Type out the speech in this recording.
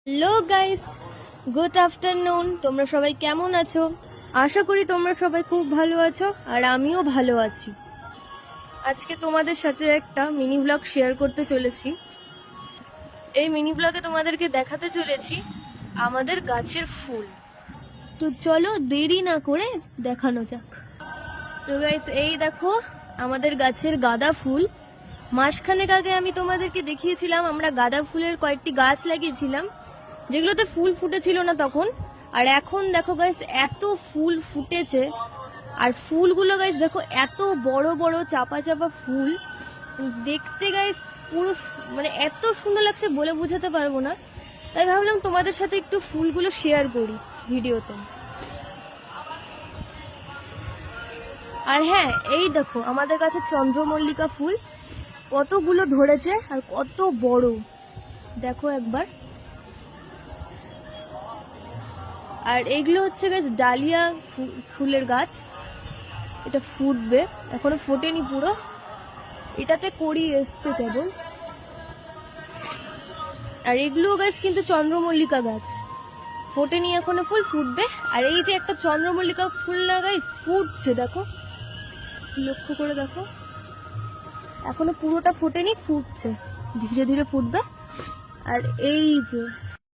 Hello guys, good afternoon. তোমরা সবাই কেমন আছো? আশা করি তোমরা সবাই খুব ভালো আছো, আর আমিও ভালো আছি। আজকে তোমাদের সাথে একটা মিনি ব্লগ শেয়ার করতে চলেছি। এই মিনি ব্লগে তোমাদেরকে দেখাতে চলেছি আমাদের গাছের ফুল। তো চলো দেরি না করে দেখানো যাক। তো গাইস, এই দেখো আমাদের গাছের গাঁদা ফুল। মাসখানেক আগে আমি তোমাদেরকে দেখিয়েছিলাম আমরা গাঁদা ফুলের কয়েকটি গাছ লাগিয়েছিলাম, যেগুলোতে ফুল ফুটেছিল না তখন। আর এখন দেখো গাইস, এত ফুল ফুটেছে। আর ফুলগুলো গাইস দেখো, এত বড় বড় চাপা চাপা ফুল দেখতে গাইস, পুরো মানে এত সুন্দর লাগছে বলে বোঝাতে পারবো না। তাই ভাবলাম তোমাদের সাথে একটু ফুলগুলো শেয়ার করি ভিডিওতে। আর হ্যাঁ, এই দেখো আমাদের কাছে চন্দ্রমল্লিকা ফুল কতগুলো ধরেছে আর কত বড়, দেখো একবার। আর এগুলো হচ্ছে গাছ ডালিয়া ফুলের গাছ। এটা ফুটবে, এখনো ফোটেনি পুরো, এটাতে কড়ি এসছে কেবল। আর এগুলো গাছ কিন্তু চন্দ্রমল্লিকা গাছ, ফোটেনি এখনো, ফুল ফুটবে। আর এই যে একটা চন্দ্রমল্লিকা ফুল না গাইস, ফুটছে, দেখো লক্ষ্য করে দেখো, এখনো পুরোটা ফোটেনি, ফুটছে, ধীরে ধীরে ফুটবে। আর এই যে